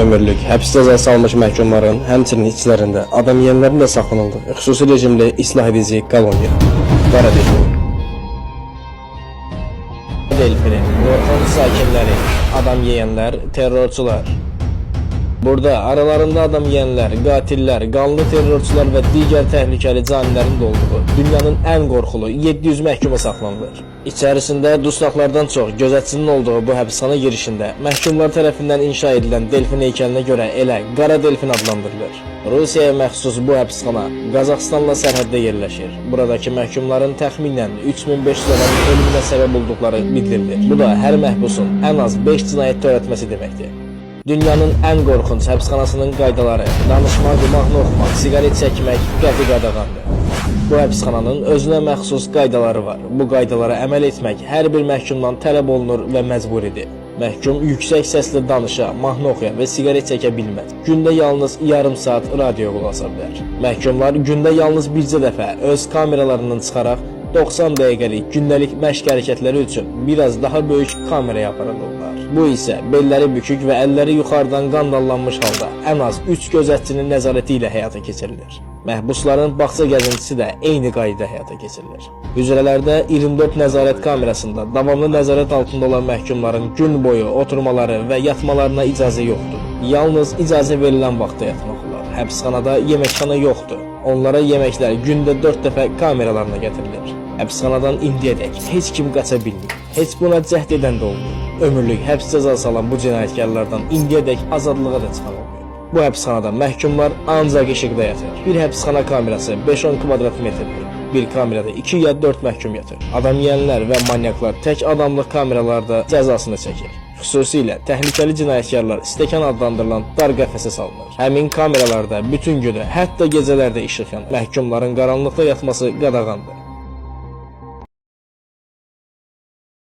ömürlük həbs cəzası almış məhkumların, həmçinin içlərində adam yeyənlərin də saxlanıldığı xüsusi rejimli islah edici koloniya. Qara delfin. Delfinin qorxunc sakinləri, adam yeyənlər, terrorçular. Burada aralarında adam yeyənlər, qatillər, qanlı terrorçular və digər təhlükəli canilərin də olduğu dünyanın ən qorxulu 700 məhkumu saxlanılır. İçərisində dustaqlardan çox gözətçinin olduğu bu həbsxana girişində məhkumlar tərəfindən inşa edilən delfin heykəlinə görə elə qara delfin adlandırılır. Rusiyaya məxsus bu həbsxana Qazaxıstanla sərhəddə yerləşir. Buradakı məhkumların təxminən 3500 adamın ölümünə səbəb olduqları bildirilir. Bu da hər məhbusun ən az 5 cinayət törətməsi deməkdir. Dünyanın ən qorxunc həbsxanasının qaydaları, danışmaq, mahnı oxumaq, sigaret çəkmək qəti qadağandır. Bu həbsxananın özünə məxsus qaydaları var. Bu qaydalara əməl etmək hər bir məhkumdan tələb olunur və məcburidir. Məhkum yüksək səslə danışa, mahnı oxuya və sigaret çəkə bilməz. Gündə yalnız yarım saat radio qulaq asa bilər. Məhkumlar gündə yalnız bircə dəfə öz kameralarından çıxaraq 90 dəqiqəlik gündəlik məşq hərəkətləri üçün biraz daha böyük kameraya aparılırlar. Bu isə belləri bükük və əlləri yuxarıdan qandallanmış halda ən az 3 gözətçinin nəzarəti ilə həyata keçirilir. Məhbusların bağça gəzintisi də eyni qaydada həyata keçirilir. Hücrələrdə 24 nəzarət kamerasında davamlı nəzarət altında olan məhkumların gün boyu oturmaları və yatmalarına icazə yoxdur. Yalnız icazə verilən vaxtda yatmaq olar. Həbsxanada yeməkxana yoxdur. Onlara yeməklər gündə 4 dəfə kameralarına gətirilir. Həbsxanadan indiyədək heç kim qaça bilmir. Heç buna cəhd edən də olmuyor. Ömürlük həbs cəzası alan bu cinayətkarlardan indiyədək azadlığa da çıxan olmuyor. Bu həbsxanada məhkumlar ancaq işıqda yatır. Bir həbsxana kamerası 5-10 kvadrat metrdir. Bir kamerada 2 ya 4 məhkum yatır. Adam yeyənlər və manyaklar tək adamlıq kameralarda cəzasını çəkir. Xüsusilə təhlükəli cinayətkarlar stəkan adlandırılan dar qəfəsə salınır. Həmin kameralarda bütün günü, hətta gecələrdə işıq yanır. Məhkumların qaranlıqda yatması qadağandır.